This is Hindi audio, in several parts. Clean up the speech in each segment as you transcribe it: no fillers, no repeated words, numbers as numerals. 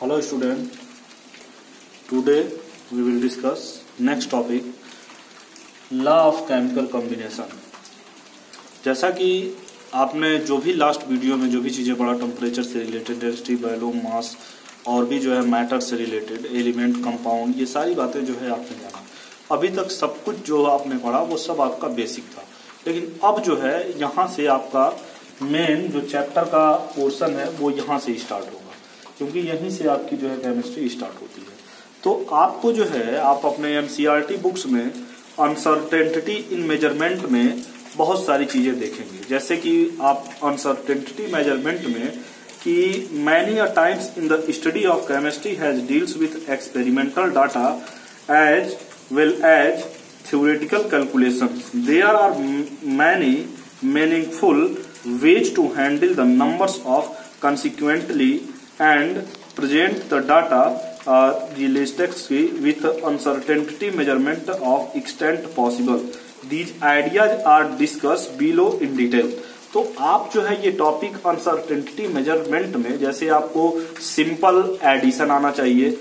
Hello student, today we will discuss next topic law of chemical combination। जैसा कि आपने जो भी लास्ट वीडियो में जो भी चीज़ें पढ़ा, टेम्परेचर से रिलेटेड, डेंसिटी, वॉल्यूम, मास और भी जो है मैटर से रिलेटेड, एलिमेंट, कंपाउंड, ये सारी बातें जो है आपने जाना। अभी तक सब कुछ जो आपने पढ़ा वो सब आपका बेसिक था, लेकिन अब जो है यहाँ से आपका मेन जो चैप्टर का पोर्शन है वो यहाँ से स्टार्ट होगा, क्योंकि यहीं से आपकी जो है केमिस्ट्री स्टार्ट होती है। तो आपको जो है आप अपने एनसीईआरटी बुक्स में अनसर्टेनिटी इन मेजरमेंट में बहुत सारी चीजें देखेंगे। जैसे कि आप अनसर्टेनिटी मेजरमेंट में कि many a times in the study of chemistry has deals with experimental data as well as theoretical calculations. There are many meaningful ways to handle the numbers of consequently and present the data realistically with uncertainty measurement of extent possible. These ideas are discussed below in detail. तो आप जो है ये टॉपिक अनसर्टेनिटी मेजरमेंट में, जैसे आपको सिंपल एडिशन आना चाहिए,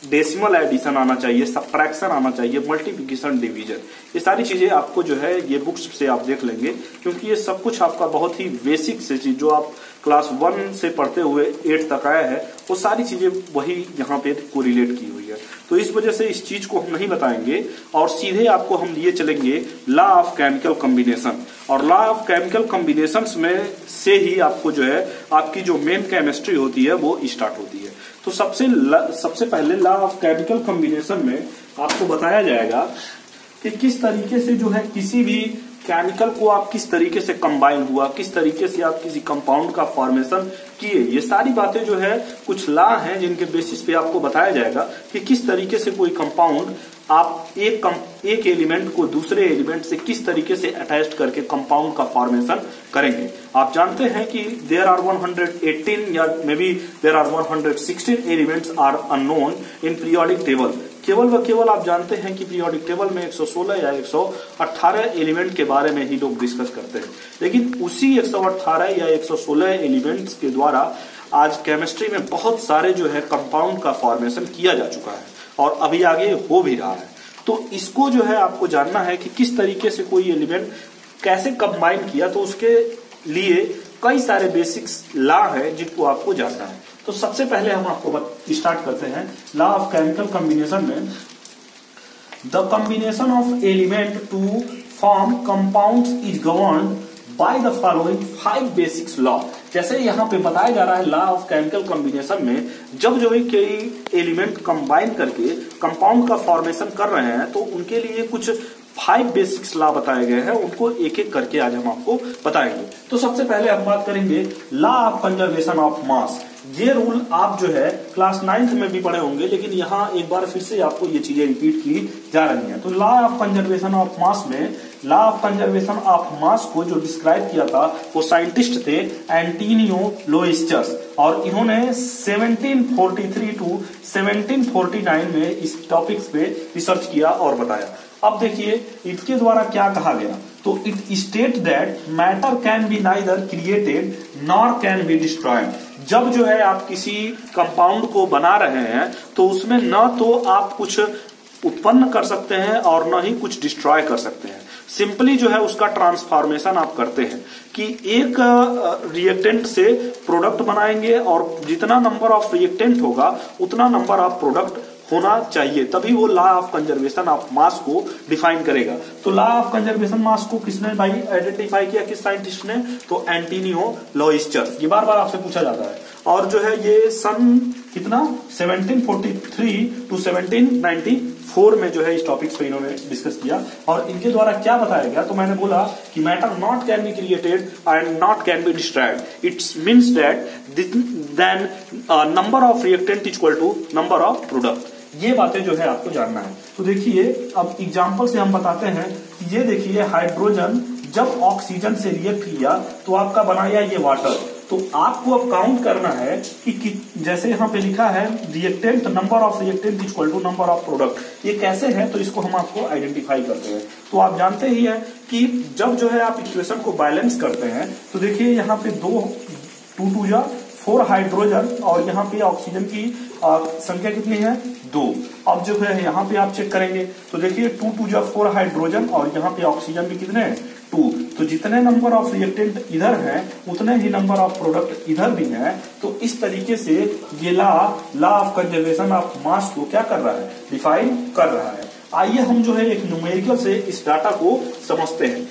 डेसिमल एडिशन आना चाहिए, सबट्रैक्शन आना चाहिए, मल्टीप्लिकेशन, डिवीजन, ये सारी चीजें आपको जो है ये बुक्स से आप देख लेंगे, क्योंकि ये सब कुछ आपका बहुत ही बेसिक से चीज जो आप क्लास 1 से पढ़ते हुए 8 तक आया है वो सारी चीजें वही यहाँ पे कोरिलेट की हुई है। तो इस वजह से इस चीज को हम नहीं बताएंगे और सीधे आपको हम लिए चलेंगे लॉ ऑफ केमिकल कॉम्बिनेशन। और लॉ ऑफ केमिकल कॉम्बिनेशन में से ही आपको जो है आपकी जो मेन केमिस्ट्री होती है वो स्टार्ट होती है। तो सबसे पहले लॉ ऑफ केमिकल कॉम्बिनेशन में आपको बताया जाएगा कि किस तरीके से जो है किसी भी केमिकल को आप किस तरीके से कंबाइन हुआ, किस तरीके से आप किसी कंपाउंड का फॉर्मेशन किए। ये सारी बातें जो है कुछ लॉ हैं जिनके बेसिस पे आपको बताया जाएगा कि किस तरीके से कोई कंपाउंड आप एक एलिमेंट को दूसरे एलिमेंट से किस तरीके से अटैच करके कंपाउंड का फॉर्मेशन करेंगे। आप जानते हैं कि देयर आर 118 या maybe there are 116 elements are unknown in periodic table. केवल व केवल आप जानते हैं कि पीरियोडिक टेबल में 116 या 118 एलिमेंट के बारे में ही लोग डिस्कस करते हैं, लेकिन उसी 118 या 116 एलिमेंट्स के द्वारा आज केमिस्ट्री में बहुत सारे जो है कंपाउंड का फॉर्मेशन किया जा चुका है और अभी आगे हो भी रहा है। तो इसको जो है आपको जानना है कि किस तरीके से कोई एलिमेंट कैसे कंबाइन किया, तो उसके लिए कई सारे बेसिक्स लॉ है जिनको आपको जानना है। तो सबसे पहले हम आपको स्टार्ट करते हैं लॉ ऑफ केमिकल कॉम्बिनेशन में। The combination of element to form compounds is governed by the following 5 basics law. जैसे यहाँ पे बताया जा रहा है लॉ ऑफ केमिकल कॉम्बिनेशन में जब जो है कई एलिमेंट कंबाइन करके कंपाउंड का फॉर्मेशन कर रहे हैं तो उनके लिए कुछ 5 बेसिक्स लॉ बताए गए हैं, उनको एक एक करके आज हम आपको बताएंगे। तो सबसे पहले हम बात करेंगे लॉ ऑफ कंजर्वेशन ऑफ मास। ये रूल आप जो है क्लास 9th में भी पढ़े होंगे, लेकिन यहाँ एक बार फिर से आपको ये चीजें रिपीट की जा रही हैं। तो law of conservation of mass में law of conservation of mass को जो डिस्क्राइब किया था वो साइंटिस्ट थे एंटोनियो लोइस्चर, और इन्होंने 1743 टू 1749 में इस टॉपिक्स पे रिसर्च किया और बताया। अब देखिए इनके द्वारा क्या कहा गया, तो it state that matter can be neither created nor can be destroyed. जब जो है आप किसी कंपाउंड को बना रहे हैं तो उसमें न तो आप कुछ उत्पन्न कर सकते हैं और न ही कुछ डिस्ट्रॉय कर सकते हैं। सिंपली जो है उसका ट्रांसफॉर्मेशन आप करते हैं कि एक रिएक्टेंट से प्रोडक्ट बनाएंगे और जितना नंबर ऑफ रिएक्टेंट होगा उतना नंबर ऑफ प्रोडक्ट होना चाहिए, तभी वो law of conservation of mass को डिफाइन करेगा। तो लॉ ऑफ कंजर्वेशन मास को किसने भाई आइडेंटिफाई किया, किस साइंटिस्ट ने, तो एंटोनियो लोइस्चर। ये बार बार आपसे पूछा जाता है। और जो है ये सन कितना 1743 टू 1794 में जो है इस टॉपिक्स पे इन्होंने डिस्कस किया। और इनके द्वारा क्या बताया गया, तो मैंने बोला कि matter not can be created and not can be destroyed. It's means that then number of reactant equal to number of product. ये बातें जो है आपको जानना है। तो देखिए अब एग्जांपल से हम बताते हैं कि ये देखिए हाइड्रोजन जब ऑक्सीजन से रिएक्ट किया तो आपका बनाया ये वाटर। तो आपको अब काउंट करना है कि जैसे यहाँ पे लिखा है reactant, number of reactant equal to number of product. ये कैसे है, तो इसको हम आपको आइडेंटिफाई करते हैं। तो आप जानते ही है कि जब जो है आप इक्वेशन को बैलेंस करते हैं तो देखिए यहाँ पे 2 2 2 या 4 हाइड्रोजन और यहाँ पे ऑक्सीजन की संख्या कितनी है 2। अब जो है यहाँ पे आप चेक करेंगे तो देखिए 2 2 जा 4 हाइड्रोजन और यहाँ पे ऑक्सीजन भी कितने हैं 2। तो जितने नंबर ऑफ रिएक्टेंट इधर हैं उतने ही नंबर ऑफ प्रोडक्ट इधर भी हैं। तो इस तरीके से ये law of conservation of mass को क्या कर रहा है, डिफाइन कर रहा है। आइए हम जो है एक न्यूमेरिकल से इस डाटा को समझते हैं।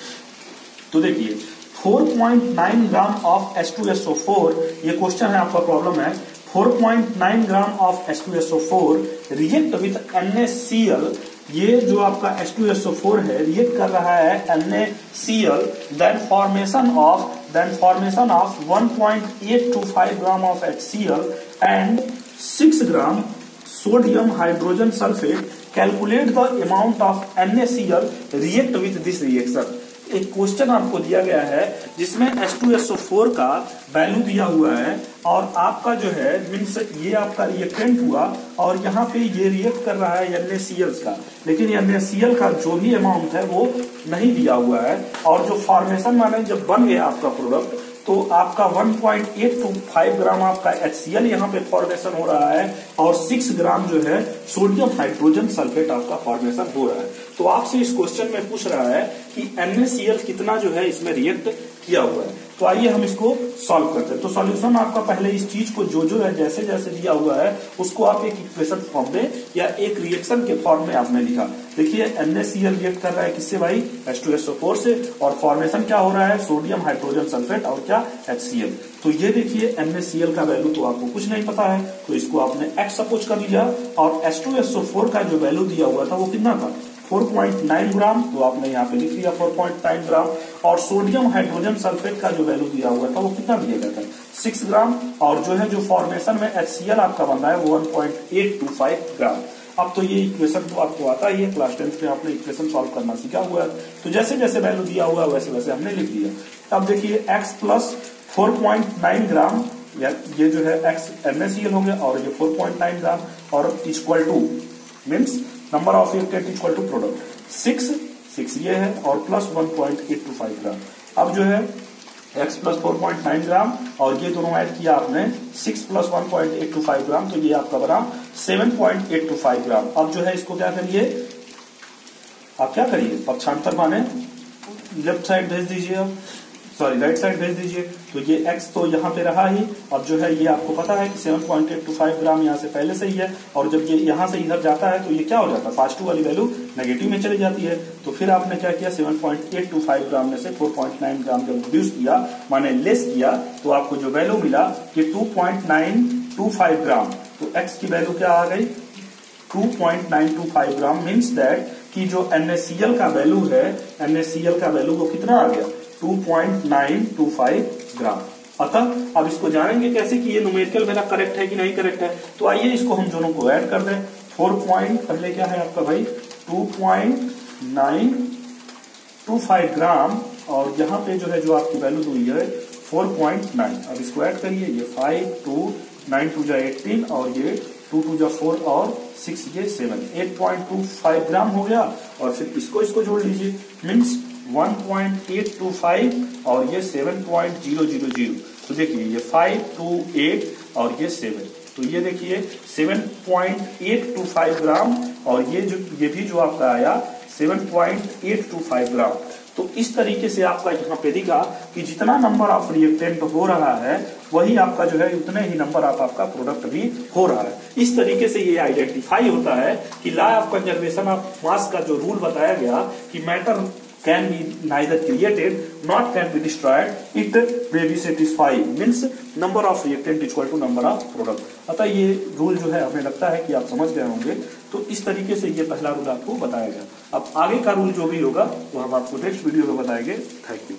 तो देखिए 4.9 ग्राम ऑफ H2SO4, ये क्वेश्चन है आपका, प्रॉब्लम है 4.9 gram of H2SO4 react with NaCl। ये जो आपका H2SO4 है रिएक्ट कर रहा है NaCl, then formation of 1.825 gram of HCl and 6 gram sodium hydrogen sulphate. Calculate the amount of NaCl react with this reaction. एक क्वेश्चन आपको दिया गया है जिसमें H2SO4 का वैल्यू दिया हुआ है और आपका जो है मीन्स ये आपका रिएक्टेंट हुआ और यहाँ पे ये रिएक्ट कर रहा है NaCl का, लेकिन NaCl का जो भी अमाउंट है वो नहीं दिया हुआ है। और जो फॉर्मेशन माने जब बन गया आपका प्रोडक्ट तो आपका 1.825 ग्राम आपका HCl यहाँ पे फॉर्मेशन हो रहा है और 6 ग्राम जो है सोडियम हाइड्रोजन सल्फेट आपका फॉर्मेशन हो रहा है। तो आपसे इस क्वेश्चन में पूछ रहा है कि NaCl कितना जो है इसमें रिएक्ट किया हुआ है। तो आइए हम इसको सॉल्व करते हैं। तो सॉल्यूशन आपका पहले इस चीज को जो है जैसे जैसे दिया हुआ है उसको आप एक इक्वेशन फॉर्म में या एक रिएक्शन के फॉर्म में आपने लिखा। देखिए NaCl रिएक्ट कर रहा है किससे भाई, H2SO4 से, और फॉर्मेशन क्या हो रहा है, सोडियम हाइड्रोजन सल्फेट और क्या HCl। तो ये देखिए NaCl का वैल्यू तो आपको कुछ नहीं पता है तो इसको आपने x सपोज कर लिया और H2SO4 का जो वैल्यू दिया हुआ था वो कितना था 4.9 ग्राम, तो आपने यहाँ पे लिख लिया 4.9 ग्राम। और सोडियम हाइड्रोजन सल्फेट का जो वैल्यू दिया हुआ था वो कितना दिया गया था 6 ग्राम। और जो है जो फॉर्मेशन में HCl आपका बन रहा है वो 1.825 ग्राम। अब तो ये इक्वेशन तो आपको आता ही है, क्लास 10th में आपने इक्वेशन सॉल्व करना सीखा हुआ है। तो जैसे जैसे वैल्यू दिया हुआ है वैसे वैसे हमने लिख दिया। अब देखिए x प्लस 4.9 ग्राम, ये जो है x NaCl हो गया और ये 4.9 ग्राम और equal to means number of reactant equal to product 6 ये है और प्लस 1.825 ग्राम। अब जो है x प्लस 4.9 ग्राम और ये दोनों ऐड किया आपने 6 प्लस 1.825 ग्राम, तो ये आपका बना 7.825 ग्राम। अब जो है इसको क्या करिए, आप क्या करिए पक्षांतर माने लेफ्ट साइड भेज दीजिए, सॉरी राइट साइड भेज दीजिए। तो ये x तो यहाँ पे रहा ही। अब जो है ये आपको पता है कि 7.825 ग्राम यहाँ से पहले से ही है और जब ये यहाँ से इधर जाता है तो ये क्या हो जाता है, पॉजिटिव वाली वैल्यू नेगेटिव में चली जाती है। तो फिर आपने क्या किया 7.825 ग्राम में से 4.9 ग्राम जब रिड्यूस किया माने लेस किया तो आपको जो वैल्यू मिला ये 2.925 ग्राम। तो x की वैल्यू क्या आ गई 2.925 ग्राम, मीन्स दैट कि जो NaCl का वैल्यू है NaCl का वैल्यू वो कितना आ गया 2.925 ग्राम। अतः अब इसको जानेंगे कैसे कि ये न्यूमेरिकल मेरा करेक्ट है कि नहीं करेक्ट है। तो आइए इसको हम दोनों को ऐड कर दें। 4 पहले क्या है आपका भाई 2.925 ग्राम और यहाँ पे जो है जो आपकी वैल्यू हुई है 4.9। अब इसको ऐड करिए, ये 5 2 9 2 जा 18 और ये 2 2 जा 4 और 6 ये 7, 8.25 ग्राम हो गया। और फिर इसको जोड़ लीजिए मीन्स 1.825 और ये 7.000। तो देखिए ये 5 2 8 और ये 7, तो ये देखिए 7.825 ग्राम और ये भी जो आपका आया 7.825 ग्राम। तो इस तरीके से आपका यहाँ पे दिखा कि जितना नंबर ऑफ रिएक्टेंट हो रहा है वही आपका जो है उतने ही नंबर ऑफ आपका प्रोडक्ट भी हो रहा है। इस तरीके से ये आइडेंटिफाई होता है कि लॉ ऑफ कंजर्वेशन ऑफ मास का जो रूल बताया गया कि matter can be neither created not can be destroyed, it may be satisfied, means number of reactant equal to number of product। अतः ये रूल जो है हमें लगता है कि आप समझ गए होंगे। तो इस तरीके से ये पहला रूल आपको बताया गया। अब आगे का रूल जो भी होगा वो हम आपको नेक्स्ट वीडियो में बताएंगे। Thank you.